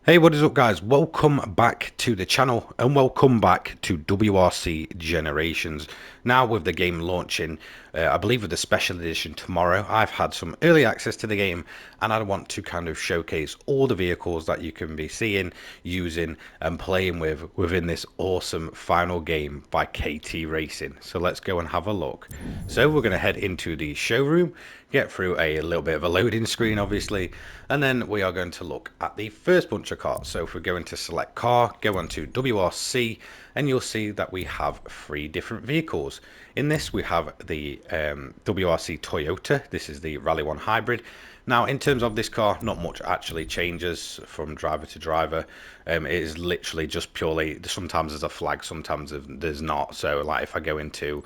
Hey, what is up, guys? Welcome back to the channel and welcome back to WRC Generations. Now, with the game launching, I believe with the special edition tomorrow, I've had some early access to the game and I want to kind of showcase all the vehicles that you can be seeing, using, and playing with within this awesome final game by KT Racing. So let's go and have a look. So we're going to head into the showroom, get through a little bit of a loading screen, obviously, and then we are going to look at the first bunch of cars. So if we go into select car, go onto WRC, and you'll see that we have three different vehicles. In this, we have the WRC Toyota. This is the Rally 1 Hybrid. Now, in terms of this car, not much actually changes from driver to driver. It is literally just purely, sometimes there's a flag, sometimes there's not. So, like, if I go into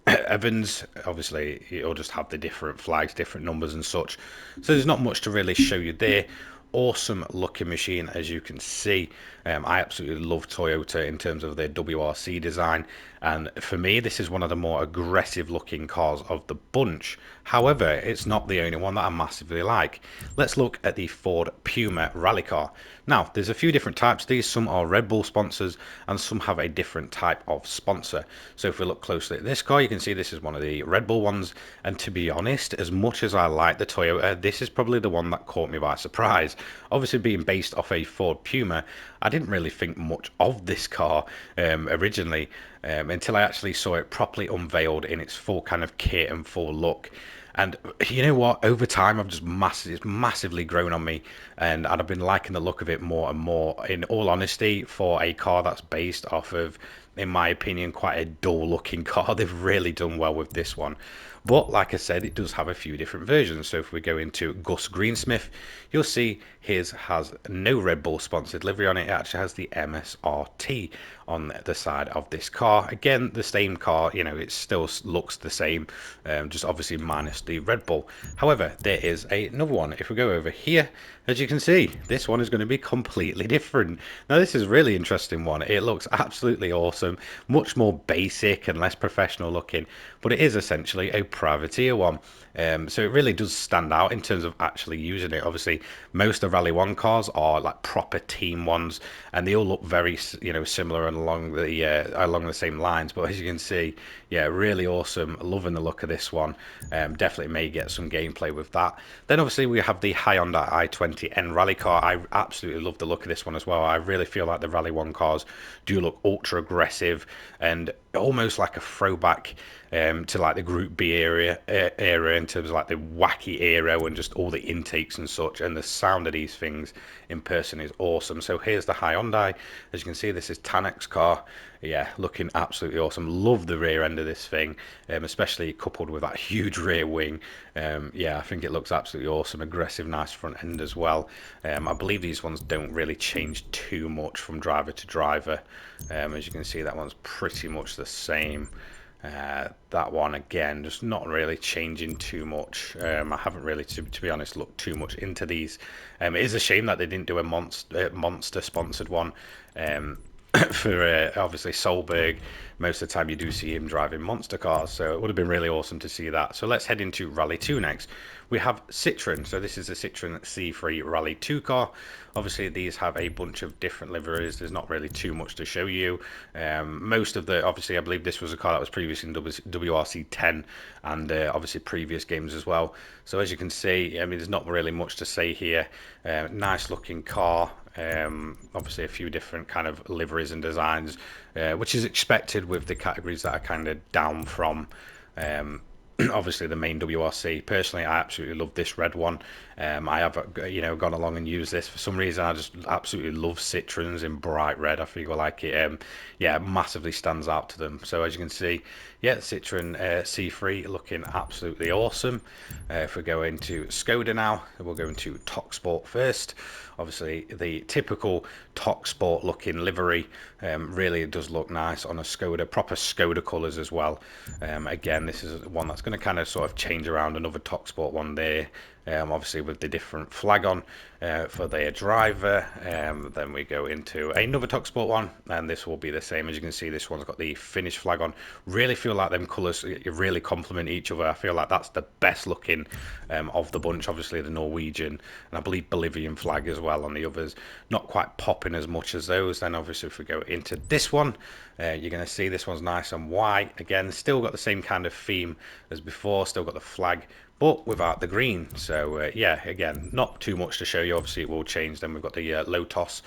Evans, obviously it'll just have the different flags, different numbers and such, so there's not much to really show you there. Awesome looking machine, as you can see. I absolutely love Toyota in terms of their WRC design, and for me this is one of the more aggressive looking cars of the bunch. However, it's not the only one that I massively like. Let's look at the Ford Puma rally car. Now, there's a few different types. These, some are Red Bull sponsors and some have a different type of sponsor. So if we look closely at this car, you can see this is one of the Red Bull ones, and to be honest, as much as I like the Toyota, this is probably the one that caught me by surprise. Obviously, being based off a Ford Puma, I didn't really think much of this car originally, until I actually saw it properly unveiled in its full kind of kit and full look. And you know what? Over time, I've just it's massively grown on me, and I've been liking the look of it more and more. In all honesty, for a car that's based off of, in my opinion, quite a dull-looking car, they've really done well with this one. But like I said, it does have a few different versions. So if we go into Gus Greensmith, you'll see his has no Red Bull sponsored livery on it. It actually has the MSRT on the side of this car. Again, the same car, you know, it still looks the same, just obviously minus the Red Bull. However, there is another one. If we go over here, as you can see, this one is going to be completely different. Now, this is a really interesting one. It looks absolutely awesome, much more basic and less professional looking, but it is essentially a privateer one. So it really does stand out in terms of actually using it. Obviously, most of Rally 1 cars are like proper team ones, and they all look very, you know, similar and along the same lines. But as you can see, yeah, really awesome. Loving the look of this one. Definitely may get some gameplay with that. Then obviously we have the Hyundai i20N rally car. I absolutely love the look of this one as well. I really feel like the Rally 1 cars do look ultra aggressive and almost like a throwback to like the Group B era in terms of like the wacky era and just all the intakes and such. And the sound of these things in person is awesome. So here's the Hyundai. As you can see, this is Tanak's car. Yeah, looking absolutely awesome. Love the rear end of this thing, especially coupled with that huge rear wing. Yeah, I think it looks absolutely awesome. Aggressive, nice front end as well. I believe these ones don't really change too much from driver to driver. As you can see, that one's pretty much the same. That one again, just not really changing too much. I haven't really, to be honest, looked too much into these. It is a shame that they didn't do a monster sponsored one. For obviously Solberg, most of the time you do see him driving monster cars, so it would have been really awesome to see that. So let's head into Rally 2 next. We have Citroen, so this is a Citroen C3 Rally 2 car. Obviously these have a bunch of different liveries. There's not really too much to show you. Most of the, obviously I believe this was a car that was previously in WRC 10 and obviously previous games as well. So as you can see, I mean, there's not really much to say here. Nice looking car. Obviously a few different kind of liveries and designs, which is expected with the categories that are kind of down from obviously the main WRC. Personally, I absolutely love this red one. I have, you know, gone along and used this for some reason. I just absolutely love Citroens in bright red. I feel like it, yeah, massively stands out to them. So as you can see, yeah, Citroen C3 looking absolutely awesome. If we go into Skoda now, we'll go into Tok Sport first. Obviously, the typical Tok Sport looking livery, really does look nice on a Skoda, proper Skoda colours as well. Again, this is one that's going to kind of sort of change around another Tok Sport one there. obviously with the different flag on for their driver. Then we go into another Talk Sport one, and this will be the same. As you can see, this one's got the Finnish flag on. Really feel like them colours really complement each other. I feel like that's the best looking of the bunch. Obviously the Norwegian and I believe Bolivian flag as well on the others. Not quite popping as much as those. Then obviously if we go into this one, you're going to see this one's nice and white. Again, still got the same kind of theme as before. Still got the flag, but without the green. So yeah, again, not too much to show you. Obviously it will change. Then we've got the Lotus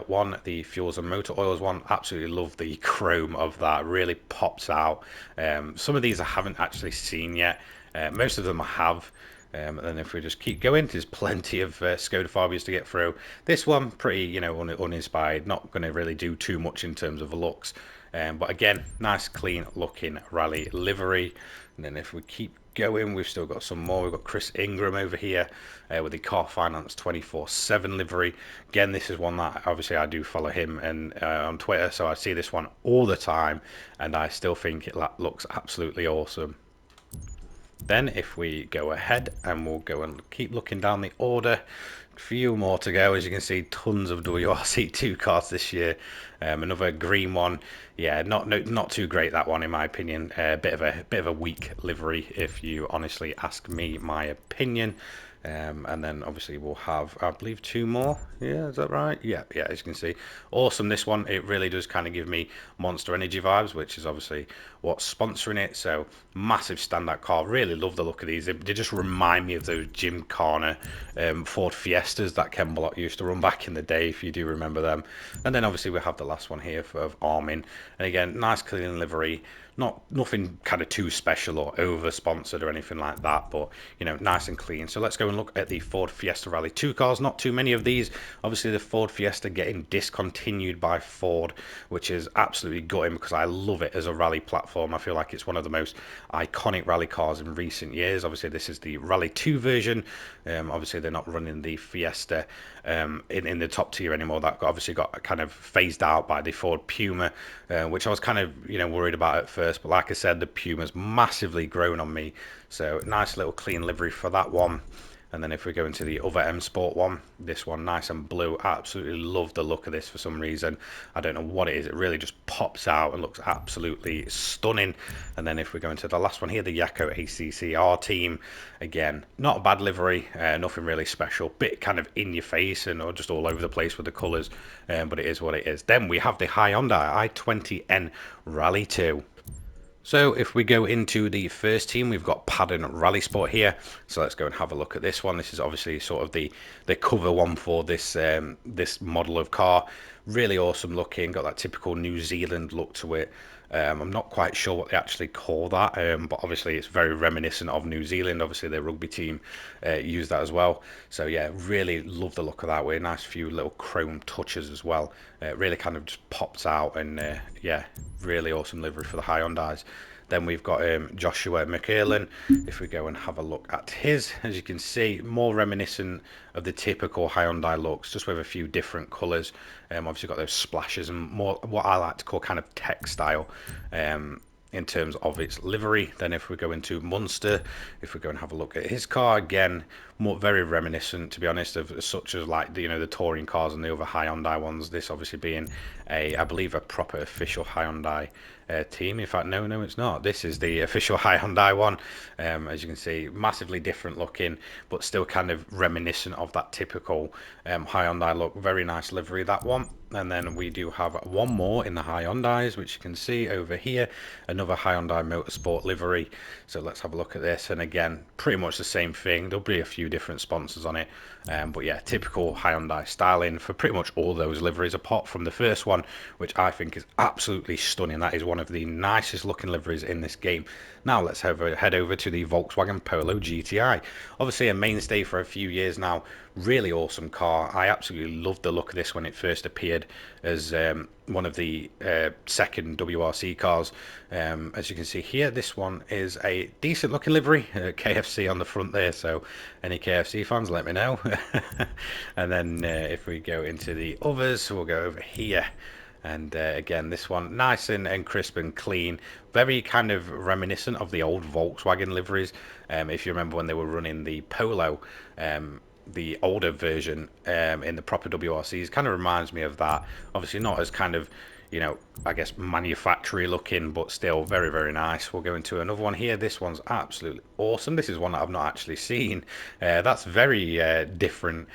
one, the fuels and motor oils one. Absolutely love the chrome of that. Really pops out. Some of these I haven't actually seen yet. Most of them I have. And then if we just keep going, there's plenty of Skoda Fabias to get through. This one, pretty, you know, uninspired. Not going to really do too much in terms of looks. But again, nice, clean looking rally livery. And then if we keep going, we've still got some more. We've got Chris Ingram over here with the Car Finance 24/7 livery. Again, this is one that obviously I do follow him and on Twitter, so I see this one all the time, and I still think it looks absolutely awesome. Then if we go ahead and we'll go and keep looking down the order, a few more to go. As you can see, tons of WRC2 cars this year. Another green one. Yeah, not too great, that one in my opinion. Bit of a weak livery if you honestly ask me my opinion. And then obviously we'll have, I believe, two more. Yeah, is that right? Yeah, as you can see, awesome. This one, it really does kind of give me Monster Energy vibes, which is obviously what's sponsoring it. So massive standout car. Really love the look of these. They just remind me of those Jim Carner Ford Fiestas that Ken Bullock used to run back in the day, if you do remember them. And then obviously we have the last one here of Armin, and again, nice clean livery. Nothing kind of too special or over sponsored or anything like that, but you know, nice and clean. So let's go and look at the Ford Fiesta Rally 2 cars. Not too many of these. Obviously the Ford Fiesta getting discontinued by Ford, which is absolutely gutting because I love it as a rally platform. I feel like it's one of the most iconic rally cars in recent years. Obviously this is the Rally 2 version. Obviously they're not running the Fiesta in the top tier anymore. That obviously got kind of phased out by the Ford Puma, which I was kind of, you know, worried about at first. But like I said, the Puma's massively grown on me. So nice little clean livery for that one. And then if we go into the other M Sport one, this one nice and blue. Absolutely love the look of this for some reason. I don't know what it is. It really just pops out and looks absolutely stunning. And then if we go into the last one here, the Yakko ACCR team. Again, not a bad livery. Nothing really special. Bit kind of in your face and or just all over the place with the colours. But it is what it is. Then we have the Hyundai i20N Rally 2. So if we go into the first team, we've got Paddon Rally Sport here. So let's go and have a look at this one. This is obviously sort of the cover one for this this model of car. Really awesome looking, got that typical New Zealand look to it. I'm not quite sure what they actually call that, but obviously it's very reminiscent of New Zealand. Obviously their rugby team used that as well. So yeah, really love the look of that. With a nice few little chrome touches as well. Really kind of just pops out, and yeah, really awesome livery for the Hyundais. Then we've got Joshua McErlin. If we go and have a look at his, as you can see, more reminiscent of the typical Hyundai looks, just with a few different colours. Obviously got those splashes and more what I like to call kind of textile in terms of its livery. Then if we go into Munster, if we go and have a look at his car, again, more very reminiscent, to be honest, of such as like the, you know, the touring cars and the other Hyundai ones. This obviously being I believe a proper official Hyundai team. In fact, no, it's not. This is the official Hyundai one. As you can see, massively different looking, but still kind of reminiscent of that typical Hyundai look. Very nice livery, that one. And then we do have one more in the Hyundais, which you can see over here, another Hyundai Motorsport livery. So let's have a look at this. And again, pretty much the same thing. There'll be a few different sponsors on it, but yeah, typical Hyundai styling for pretty much all those liveries, apart from the first one, which I think is absolutely stunning. That is one of the nicest looking liveries in this game. Now let's head over to the Volkswagen Polo GTI. Obviously a mainstay for a few years now. Really awesome car. I absolutely loved the look of this when it first appeared as one of the second WRC cars. As you can see here, this one is a decent looking livery, KFC on the front there, so any KFC fans, let me know. And then if we go into the others, we'll go over here. And again, this one nice and crisp and clean, very kind of reminiscent of the old Volkswagen liveries. If you remember when they were running the Polo, the older version in the proper WRCs, kind of reminds me of that. Obviously not as kind of, you know, I guess manufacturing looking, but still very, very nice. We'll go into another one here. This one's absolutely awesome. This is one that I've not actually seen. That's very different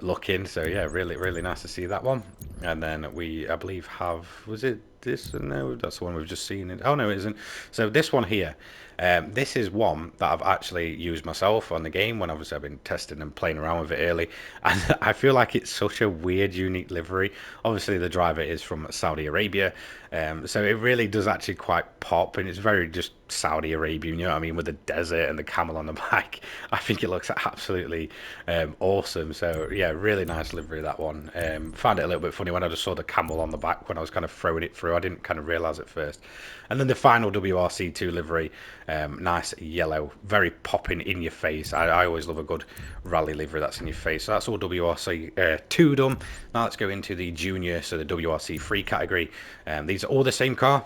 looking. So yeah, really, really nice to see that one. And then we, I believe, have, was it this? No, that's the one we've just seen. Oh no, it isn't. So this one here, this is one that I've actually used myself on the game when obviously I've been testing and playing around with it early. And I feel like it's such a weird, unique livery. Obviously, the driver is from Saudi Arabia, so it really does actually quite pop, and it's very just Saudi Arabian, you know what I mean, with the desert and the camel on the back. I think it looks absolutely awesome. So yeah, really nice livery, that one. Found it a little bit funny when I just saw the camel on the back when I was kind of throwing it through. I didn't kind of realize at first. And then the final WRC2 livery, nice yellow, very popping in your face. I always love a good rally livery that's in your face. So that's all WRC2 done. Now let's go into the junior, so the WRC3 category. These are all the same car.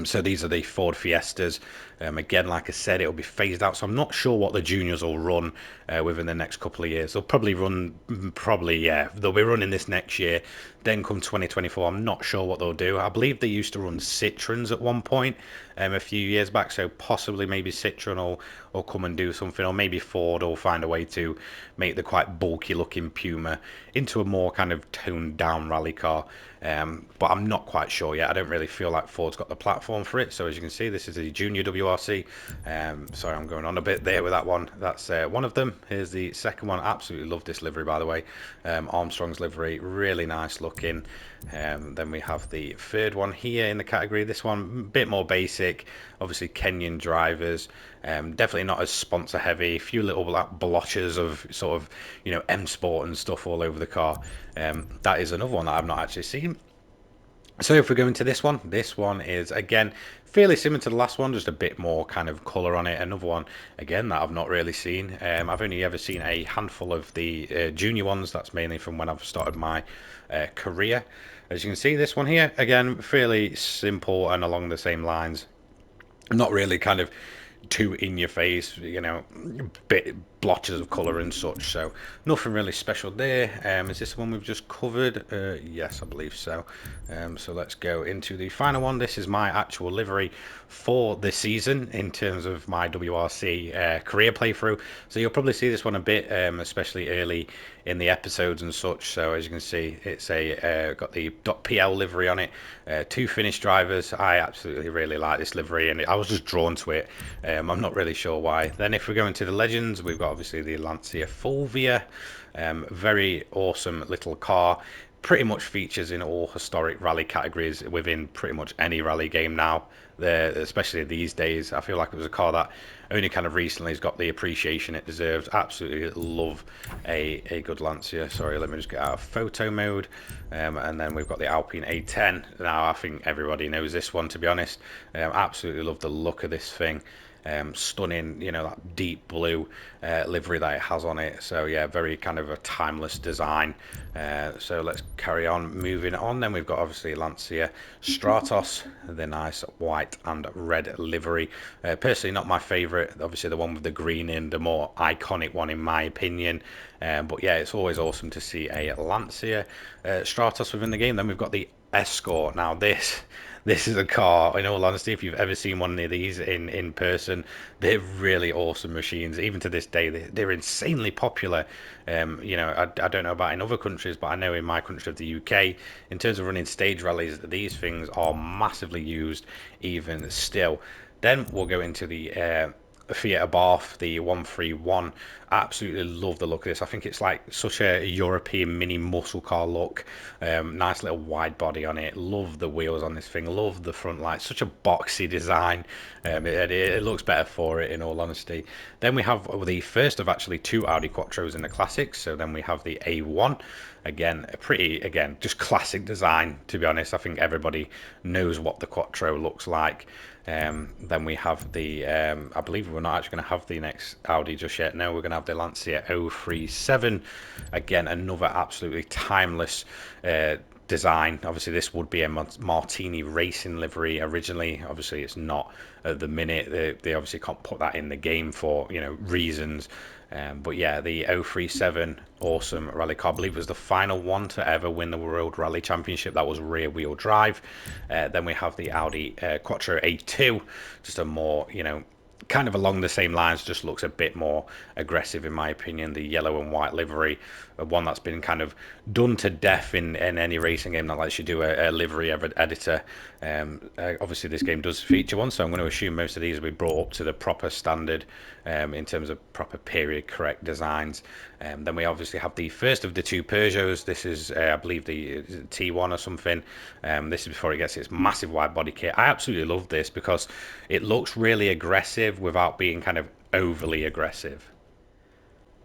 So these are the Ford Fiestas. Again, like I said, it'll be phased out. So I'm not sure what the juniors will run within the next couple of years. They'll probably run, yeah, they'll be running this next year. Then come 2024, I'm not sure what they'll do. I believe they used to run Citroens at one point a few years back. So possibly maybe Citroen will come and do something, or maybe Ford will find a way to make the quite bulky looking Puma into a more kind of toned down rally car. But I'm not quite sure yet. I don't really feel like Ford's got the platform for it. So as you can see, this is the junior WRC. Sorry, I'm going on a bit there with that one. That's one of them. Here's the second one. Absolutely love this livery, by the way. Armstrong's livery, really nice looking. Then we have the third one here in the category. This one a bit more basic. Obviously Kenyan drivers. Definitely not as sponsor heavy. A few little like blotches of sort of, you know, M Sport and stuff all over the car. That is another one that I've not actually seen. So if we go into this one is again fairly similar to the last one, just a bit more kind of color on it. Another one again that I've not really seen. I've only ever seen a handful of the junior ones. That's mainly from when I've started my career. As you can see, this one here again fairly simple and along the same lines. Not really kind of too in your face, you know, bit blotches of color and such. So nothing really special there. Is this the one we've just covered? Yes, I believe so. So let's go into the final one. This is my actual livery for this season in terms of my WRC career playthrough. So you'll probably see this one a bit, especially early in the episodes and such. So as you can see, it's a got the .pl livery on it. Two Finnish drivers. I absolutely really like this livery, and I was just drawn to it. I'm not really sure why. Then if we go into the legends, we've got obviously the Lancia Fulvia. Very awesome little car. Pretty much features in all historic rally categories within pretty much any rally game now. Especially these days, I feel like it was a car that only kind of recently has got the appreciation it deserves. Absolutely love a good Lancia. Sorry, let me just get out of photo mode. And then we've got the Alpine A10. Now I think everybody knows this one, to be honest. Absolutely love the look of this thing. Stunning, you know, that deep blue livery that it has on it. So yeah, very kind of a timeless design. So let's carry on moving on. Then we've got obviously Lancia Stratos, the nice white and red livery. Personally not my favorite, obviously the one with the green in, the more iconic one in my opinion. But yeah, it's always awesome to see a Lancia Stratos within the game. Then we've got the Escort. Now this is a car, in all honesty, if you've ever seen one of these in person, they're really awesome machines. Even to this day, they're insanely popular. You know, I don't know about in other countries, but I know in my country of the UK, in terms of running stage rallies, these things are massively used even still. Then we'll go into the Fiat Abarth, the 131. Absolutely love the look of this. I think it's like such a European mini muscle car look. Nice little wide body on it. Love the wheels on this thing. Love the front lights. Such a boxy design. It looks better for it, in all honesty. Then we have the first of actually two Audi Quattros in the classics. So then we have the A1. Again, a pretty, again, just classic design, to be honest. I think everybody knows what the Quattro looks like. Then we have the, I believe we're not actually going to have the next Audi just yet. No, we're going to have the Lancia 037. Again, another absolutely timeless design. Obviously, this would be a Martini racing livery originally. Obviously, it's not at the minute. They obviously can't put that in the game for reasons. But yeah, the 037 awesome rally car. I believe it was the final one to ever win the World Rally Championship. That was rear wheel drive. Then we have the Audi Quattro A2, just a more kind of along the same lines, just looks a bit more aggressive in my opinion. The yellow and white livery, one that's been kind of done to death in any racing game that lets you do a livery editor. Obviously this game does feature one, so I'm going to assume most of these will be brought up to the proper standard in terms of proper period correct designs. Then we obviously have the first of the two Peugeots. This is I believe the T1 or something. This is before it gets its massive wide body kit. I absolutely love this because it looks really aggressive without being kind of overly aggressive.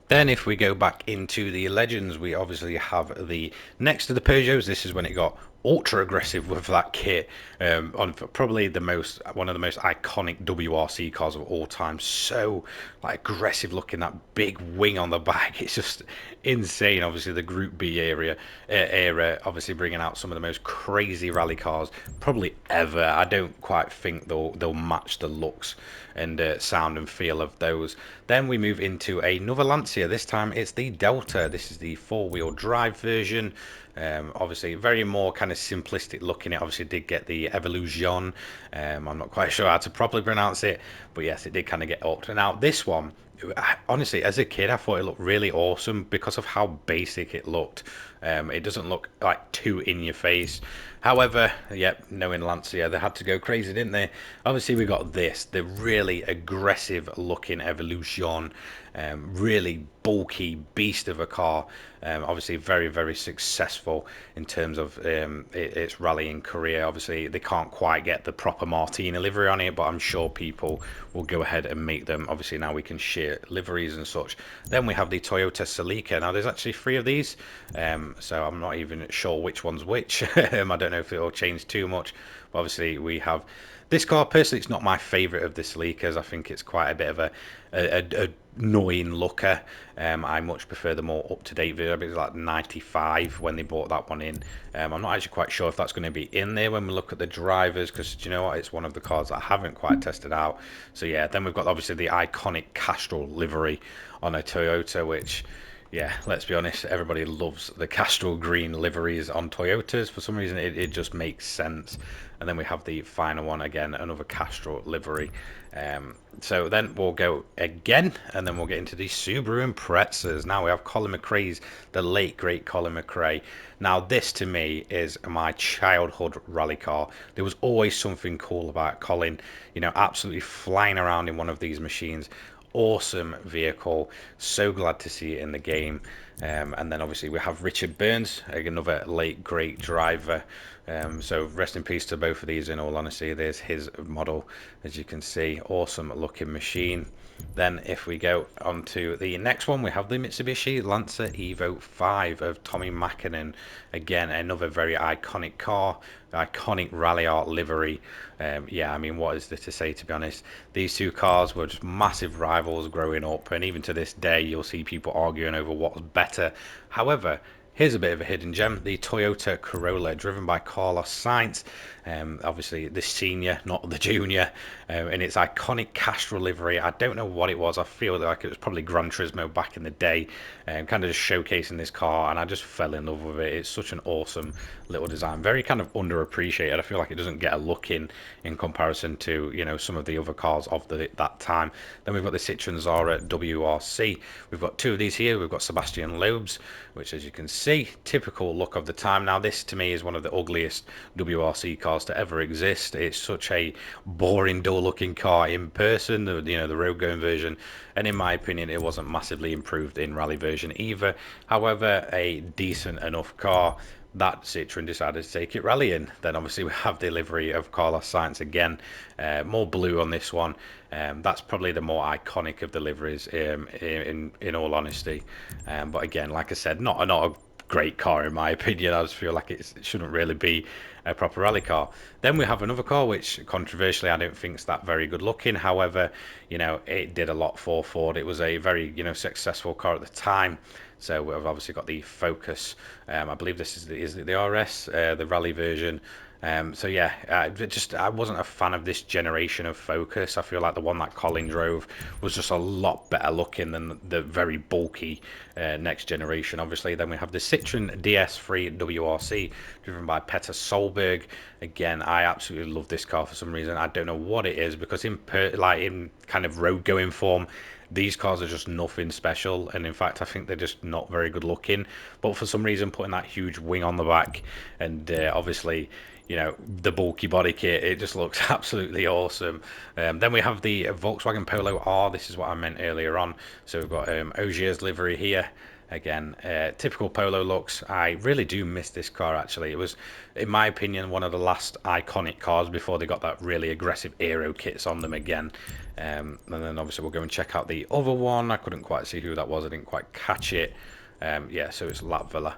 Then if we go back into the Legends, we obviously have the next to the Peugeots. This is when it got ultra aggressive with that kit, on probably one of the most iconic WRC cars of all time. So like aggressive looking, that big wing on the back, it's just insane. Obviously the Group B era obviously bringing out some of the most crazy rally cars probably ever. I don't quite think they'll match the looks and sound and feel of those. Then we move into another Lancia. This time it's the Delta. This is the four-wheel drive version. Obviously very more kind of simplistic looking. It obviously did get the Evolution. I'm not quite sure how to properly pronounce it, but yes, it did kind of get upped. And now this one, honestly, as a kid, I thought it looked really awesome because of how basic it looked. It doesn't look like too in your face. However, yep, knowing Lancia, they had to go crazy, didn't they? Obviously, we got this, the really aggressive looking Evolution, really bulky beast of a car. Obviously, very, very successful in terms of its rallying career. Obviously, they can't quite get the proper Martini livery on it, but I'm sure people will go ahead and make them. Obviously, now we can share liveries and such. Then we have the Toyota Celica. Now, there's actually three of these, so I'm not even sure which one's which. I don't know if it'll change too much. But obviously, we have this car. Personally, it's not my favourite of the Celicas. I think it's quite a bit of a annoying looker. I much prefer the more up-to-date version. I think it was like 95 when they bought that one in. I'm not actually quite sure if that's going to be in there when we look at the drivers, because do you know what, it's one of the cars that I haven't quite tested out. So yeah, then we've got obviously the iconic Castrol livery on a Toyota, which, yeah, let's be honest, everybody loves the Castrol green liveries on Toyotas. For some reason, it just makes sense. And then we have the final one again, another Castrol livery. So then we'll go again, and then we'll get into the Subaru Imprezas. Now we have Colin McRae's, the late great Colin McRae. Now this to me is my childhood rally car. There was always something cool about Colin, absolutely flying around in one of these machines. Awesome vehicle, so glad to see it in the game. And then obviously we have Richard Burns, another late great driver. So rest in peace to both of these, in all honesty. There's his model, as you can see, awesome looking machine. Then if we go on to the next one, we have the Mitsubishi Lancer Evo 5 of Tommy Mackinnon. Again, another very iconic car, iconic rally art livery. Yeah, I mean, what is there to say, to be honest? These two cars were just massive rivals growing up, and even to this day, you'll see people arguing over what's better. However, here's a bit of a hidden gem, the Toyota Corolla, driven by Carlos Sainz. Obviously the senior, not the junior, in its iconic Castrol livery. I don't know what it was. I feel like it was probably Gran Turismo back in the day, kind of just showcasing this car, and I just fell in love with it. It's such an awesome little design, very kind of underappreciated. I feel like it doesn't get a look in comparison to some of the other cars of that time. Then we've got the Citroen Zara WRC. We've got two of these here. We've got Sebastian Loeb's, which, as you can see, typical look of the time. Now this to me is one of the ugliest WRC cars to ever exist. It's such a boring, dull looking car in person, the road going version, and in my opinion it wasn't massively improved in rally version either. However, a decent enough car that Citroen decided to take it rallying. Then obviously we have the livery of Carlos Sainz again, more blue on this one. That's probably the more iconic of the liveries, in all honesty. But again, like I said, not a great car in my opinion. I just feel like it shouldn't really be a proper rally car. Then we have another car which controversially I don't think is that very good looking. However, it did a lot for Ford. It was a very successful car at the time. So we've obviously got the Focus. I believe this is the RS, the rally version. So yeah, I wasn't a fan of this generation of Focus. I feel like the one that Colin drove was just a lot better looking than the very bulky next generation. Obviously, then we have the Citroen DS3 WRC, driven by Petter Solberg. Again, I absolutely love this car for some reason. I don't know what it is, because in kind of road going form, these cars are just nothing special, and in fact I think they're just not very good looking. But for some reason, putting that huge wing on the back, and obviously, you know, the bulky body kit, it just looks absolutely awesome. Then we have the Volkswagen Polo R. This is what I meant earlier on. So we've got Ogier's livery here. Again, typical Polo looks. I really do miss this car, actually. It was, in my opinion, one of the last iconic cars before they got that really aggressive aero kits on them again. And then obviously we'll go and check out the other one. I couldn't quite see who that was. I didn't quite catch it. Yeah, so it's Latvala.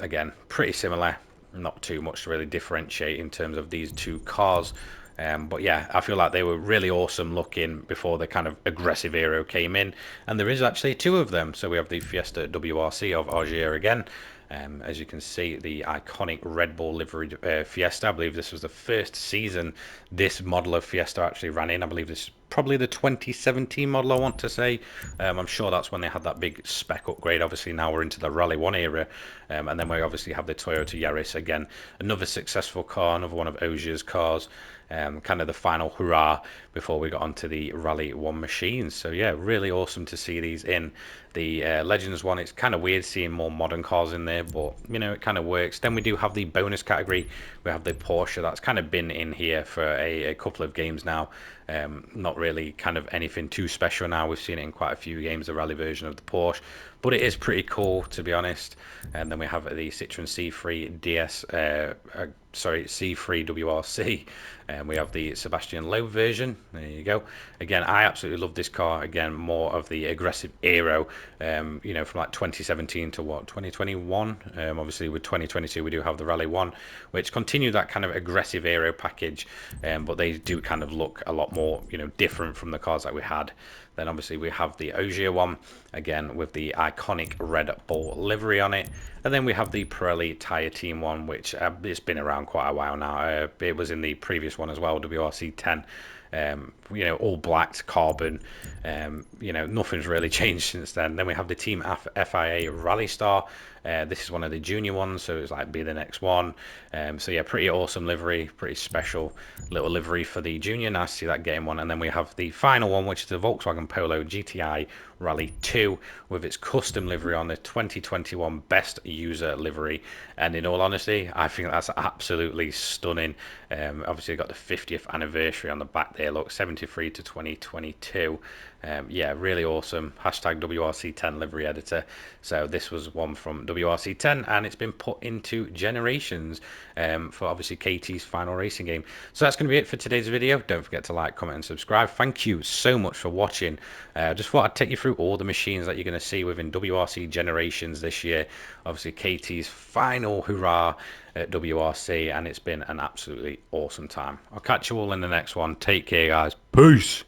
Again, pretty similar. Not too much to really differentiate in terms of these two cars. But yeah, I feel like they were really awesome looking before the kind of aggressive aero came in. And there is actually two of them. So we have the Fiesta WRC of Ogier again. As you can see, the iconic Red Bull livery Fiesta. I believe this was the first season this model of Fiesta actually ran in. I believe this is probably the 2017 model, I want to say. I'm sure that's when they had that big spec upgrade. Obviously now we're into the Rally 1 era. And then we obviously have the Toyota Yaris again. Another successful car, another one of Ogier's cars. Kind of the final hurrah before we got onto the Rally 1 machines. So yeah, really awesome to see these in. The Legends one, it's kind of weird seeing more modern cars in there, but you know, it kind of works. Then we do have the bonus category. We have the Porsche. That's kind of been in here for a couple of games now. Not really kind of anything too special now. We've seen it in quite a few games, the rally version of the Porsche, but it is pretty cool, to be honest. And then we have the Citroen C3 DS, C3 WRC, and we have the Sebastian Loeb version. There you go. Again, I absolutely love this car. Again, more of the aggressive aero, you know, from like 2017 to what, 2021. Obviously with 2022 we do have the Rally 1, which continue that kind of aggressive aero package, but they do kind of look a lot more, you know, different from the cars that we had. Then obviously we have the Ogier one, again with the iconic Red Bull livery on it. And then we have the Pirelli Tyre Team one, which it's been around quite a while now. It was in the previous one as well, WRC 10. You know, all blacked carbon. You know, nothing's really changed since then. Then we have the Team FIA Rally Star. This is one of the junior ones, so it's like be the next one. So yeah, pretty awesome livery, pretty special little livery for the junior. Nice to see that getting one. And then we have the final one, which is the Volkswagen Polo GTI Rally 2 with its custom livery on the 2021 best user livery. And in all honesty, I think that's absolutely stunning. Obviously got the 50th anniversary on the back there. Look, 73 to 2022. Yeah, really awesome. Hashtag WRC10 livery editor. So this was one from WRC10, and it's been put into Generations for obviously KT's final racing game. So that's going to be it for today's video. Don't forget to like, comment, and subscribe. Thank you so much for watching. Just thought I'd take you through all the machines that you're going to see within WRC Generations this year. Obviously KT's final hurrah at WRC, and it's been an absolutely awesome time. I'll catch you all in the next one. Take care, guys. Peace.